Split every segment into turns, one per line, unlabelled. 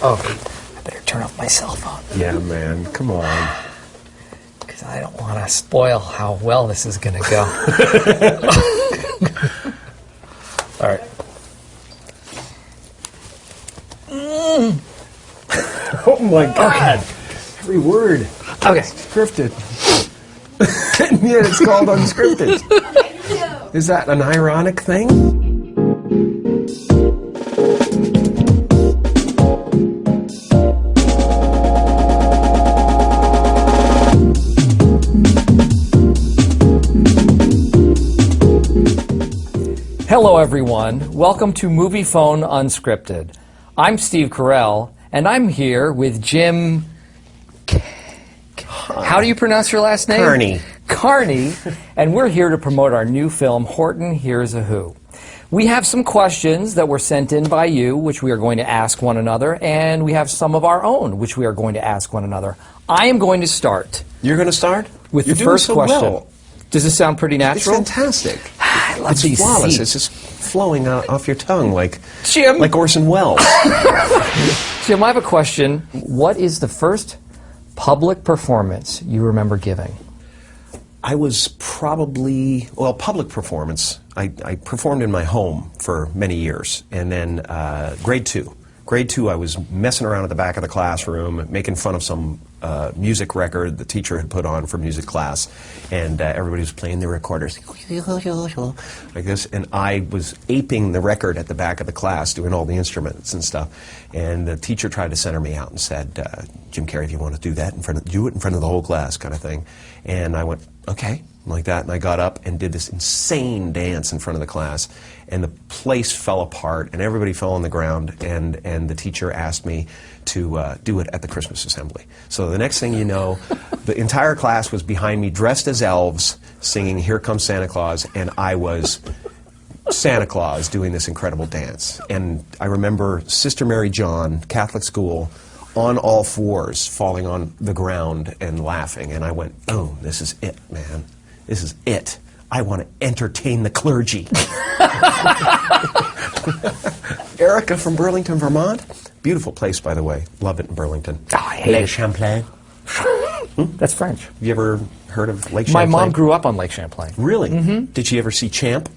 Oh, I better turn off my cell phone.
Yeah, man, come on.
Because I don't want to spoil how well this is going to go. All right.
Oh my God! Every word.
Okay.
Scripted. And yet it's called unscripted. Is that an ironic thing?
Hello, everyone. Welcome to Movie Phone Unscripted. I'm Steve Carell, and I'm here with Jim... How do you pronounce your last name?
Carney.
Carney, and we're here to promote our new film, Horton Hears a Who. We have some questions that were sent in by you, which we are going to ask one another, and we have some of our own, which we are going to ask one another. I am going to start.
You're going to start?
With
You're
the first
doing so
question.
well.
Does this sound pretty natural?
It's fantastic.
I love
It's
these
flawless.
seats.
It's just flowing off your tongue like
Jim.
like Orson Welles.
Jim, I have a question. What is the first public performance you remember giving?
I was probably, well, public performance. I performed in my home for many years, and then grade two. Grade two, I was messing around at the back of the classroom, making fun of some music record the teacher had put on for music class, and everybody was playing their recorders like this, and I was aping the record at the back of the class, doing all the instruments and stuff. And the teacher tried to center me out and said, "Jim Carrey, if you want to do that do it in front of the whole class," kind of thing. And I went, "Okay," like that, and I got up and did this insane dance in front of the class, and the place fell apart, and everybody fell on the ground, and the teacher asked me to do it at the Christmas assembly. So the next thing you know, the entire class was behind me, dressed as elves, singing "Here Comes Santa Claus," and I was Santa Claus doing this incredible dance. And I remember Sister Mary John, Catholic school, on all fours, falling on the ground and laughing, and I went, "Oh, this is it, man. This is it. I want to entertain the clergy." Erica from Burlington, Vermont. Beautiful place, by the way. Love it in Burlington.
Oh, I hate it.
Champlain.
That's French.
Have you ever heard of Lake
My
Champlain?
mom grew up on Lake Champlain.
Really? Mm-hmm. Did she ever see Champ?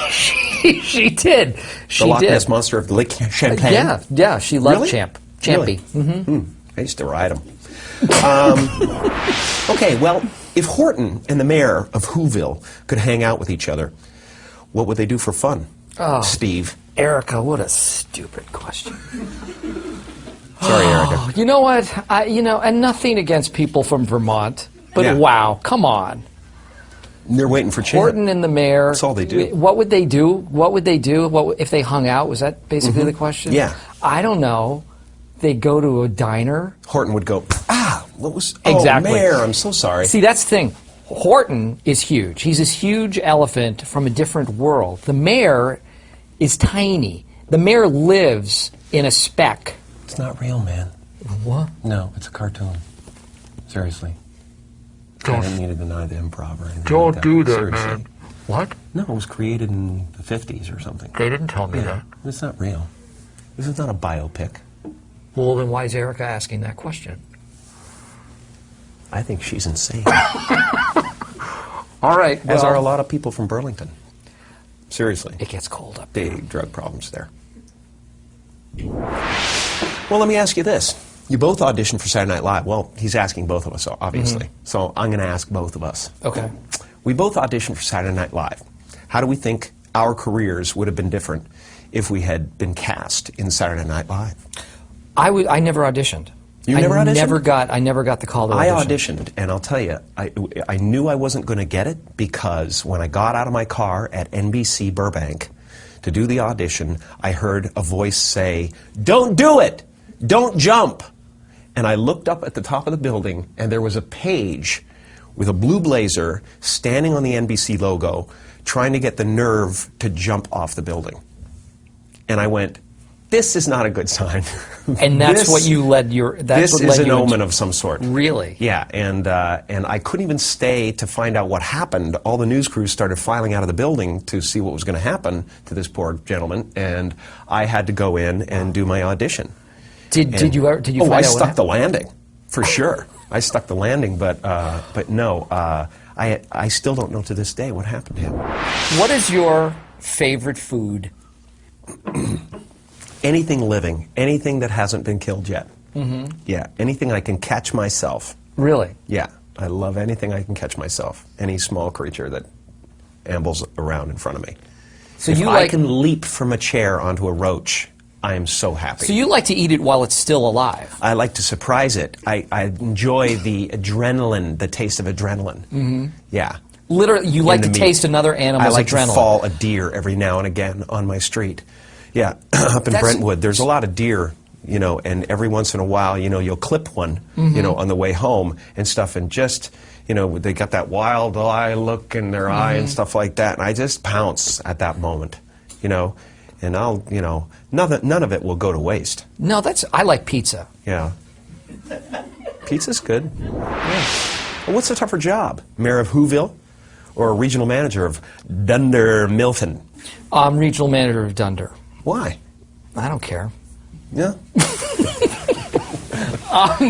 She did. She
The Loch
did.
Ness Monster of Lake Champlain?
Yeah, she loved
Really?
Champy.
Really? I used to ride them. Okay, well, if Horton and the mayor of Whoville could hang out with each other, what would they do for fun?
Oh.
Steve.
Erica, what a stupid question.
Sorry, Erica.
You know what? And nothing against people from Vermont, but
Yeah.
wow, come on.
They're waiting for Champ.
Horton and the mayor.
That's all they do.
What would they do? What would they do? What if they hung out? Was that basically the question?
Yeah.
I don't know. They go to a diner.
Horton would go, what was...
Exactly.
Oh, mayor, I'm so sorry.
See, that's the thing. Horton is huge. He's this huge elephant from a different world. The mayor is tiny. The mayor lives in a speck.
It's not real, man.
What?
No, it's a cartoon. Seriously. I didn't mean to deny the improv or anything.
Don't
like
do that,
Seriously.
man. What?
No, it was created in the 50s or something.
They didn't tell me that.
It's not real. This is not a biopic.
Well, then why is Erica asking that question?
I think she's insane.
All right.
As
well,
are a lot of people from Burlington. Seriously.
It gets cold up there.
Big drug problems there. Well, let me ask you this. You both auditioned for Saturday Night Live. Well, he's asking both of us, obviously. So I'm going to ask both of us.
Okay.
We both auditioned for Saturday Night Live. How do we think our careers would have been different if we had been cast in Saturday Night Live?
I never auditioned.
You never auditioned?
I never got the call to
I
audition.
auditioned, and I'll tell you, I knew I wasn't going to get it because when I got out of my car at NBC Burbank to do the audition, I heard a voice say, "Don't do it! Don't jump!" And I looked up at the top of the building, and there was a page with a blue blazer standing on the NBC logo, trying to get the nerve to jump off the building. And I went, this is not a good sign.
And that's what you led your...
This is an omen of some sort.
Really?
Yeah, and I couldn't even stay to find out what happened. All the news crews started filing out of the building to see what was going to happen to this poor gentleman, and I had to go in and do my audition.
Did you find out?
I stuck the landing, for sure. I stuck the landing, but no, I still don't know to this day what happened to him.
What is your favorite food?
Anything living, anything that hasn't been killed yet. Mm-hmm. Yeah, anything I can catch myself.
Really?
Yeah, I love anything I can catch myself. Any small creature that ambles around in front of me.
So
if
you
I
like,
can leap from a chair onto a roach, I am so happy.
so you like to eat it while it's still alive?
I like to surprise it. I enjoy the adrenaline, the taste of adrenaline. Mm-hmm. Yeah.
Literally, you like to
meat.
taste another animal's
I like
adrenaline.
to fall a deer every now and again on my street. Yeah, up in Brentwood, there's a lot of deer, you know, and every once in a while, you know, you'll clip one, you know, on the way home and stuff, and just, you know, they got that wild eye look in their eye and stuff like that, and I just pounce at that moment, you know, and I'll, you know, none of it will go to waste.
No, I like pizza.
Yeah. Pizza's good. Yeah. Well, what's a tougher job? Mayor of Whoville or a regional manager of Dunder Mifflin?
I'm regional manager of Dunder.
Why?
I don't care.
Yeah.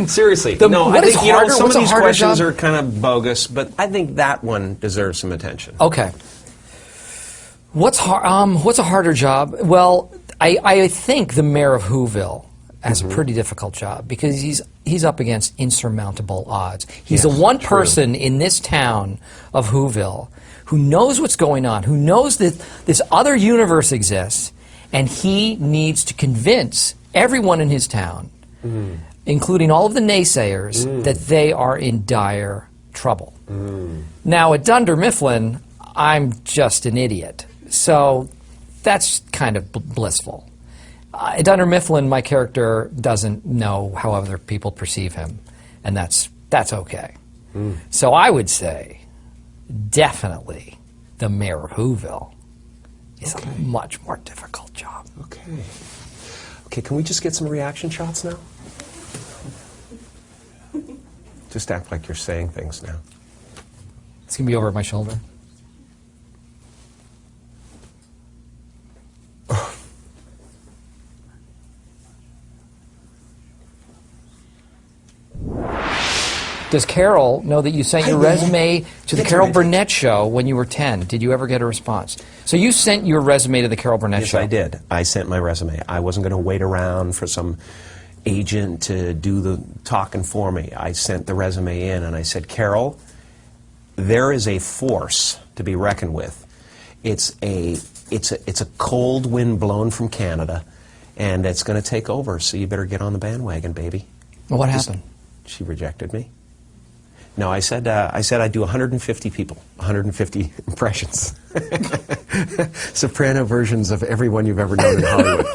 Seriously. No,
what
I
is
think, you know,
harder-
some of
what's a
these
harder
questions
job?
are kind of bogus, but I think that one deserves some attention.
Okay. What's a harder job? Well, I think the mayor of Whoville has a pretty difficult job because he's up against insurmountable odds. He's the one person in this town of Whoville who knows what's going on, who knows that this other universe exists, and he needs to convince everyone in his town, including all of the naysayers, that they are in dire trouble. Now, at Dunder Mifflin, I'm just an idiot. So that's kind of blissful. At Dunder Mifflin, my character doesn't know how other people perceive him, and that's okay. So I would say, definitely, the mayor of Whoville is a much more difficult job.
Okay. Okay, can we just get some reaction shots now? Just act like you're saying things now.
It's going to be over my shoulder. Does Carell know that you sent your resume to the Carol Burnett show when you were 10? Did you ever get a response? So you sent your resume to the Carol Burnett show?
Yes, I did. I sent my resume. I wasn't going to wait around for some agent to do the talking for me. I sent the resume in and I said, Carol, there is a force to be reckoned with. It's a cold wind blown from Canada, and it's going to take over, so you better get on the bandwagon, baby.
Well, what happened?
She rejected me. No, I said I'd do 150 people, 150 impressions, soprano versions of everyone you've ever known in Hollywood,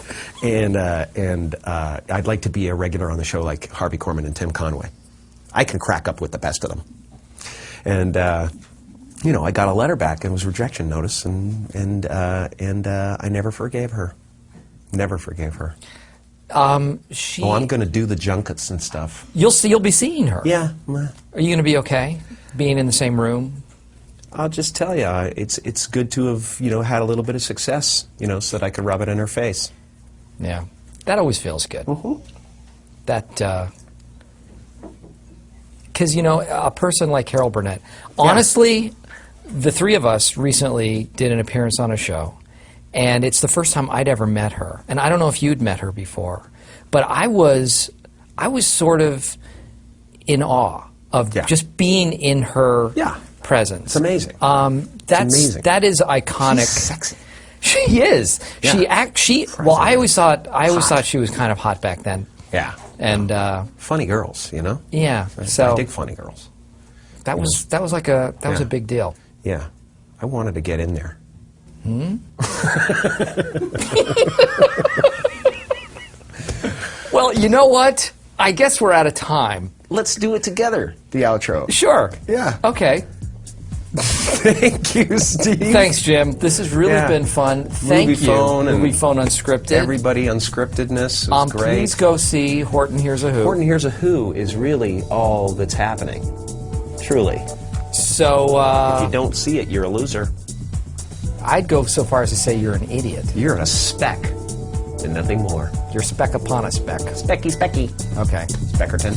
and I'd like to be a regular on the show like Harvey Korman and Tim Conway. I can crack up with the best of them, and you know, I got a letter back and it was rejection notice, and I never forgave her, never forgave her. I'm going to do the junkets and stuff.
You'll be seeing her.
Yeah.
Are you going to be okay being in the same room?
I'll just tell you, it's good to have, you know, had a little bit of success, you know, so that I could rub it in her face.
Yeah, that always feels good. That because you know, a person like Carol Burnett. Honestly, the three of us recently did an appearance on a show. And it's the first time I'd ever met her. And I don't know if you'd met her before, but I was sort of in awe of just being in her presence.
It's amazing.
Amazing. That is iconic.
She's sexy.
She is.
Yeah.
Well, I always thought she was kind of hot back then.
Yeah.
And
funny girls, you know.
Yeah.
I dig funny girls.
That was a big deal.
Yeah. I wanted to get in there.
Well, you know what? I guess we're out of time.
Let's do it together, the outro.
Sure.
Yeah.
Okay.
Thank you, Steve.
Thanks, Jim. This has really been fun. Thank you. Movie Phone Unscripted.
Everybody, Unscriptedness is great.
Please go see Horton Hears a Who.
Horton Hears a Who is really all that's happening. Truly.
So,
if you don't see it, you're a loser.
I'd go so far as to say you're an idiot.
You're a speck. and nothing more.
You're speck upon a speck.
Specky, specky.
Okay.
Speckerton.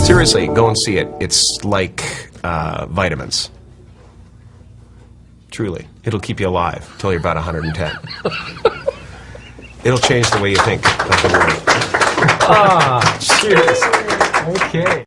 Seriously, go and see it. It's like vitamins. Truly. It'll keep you alive until you're about 110. It'll change the way you think of the world.
Cheers. Okay.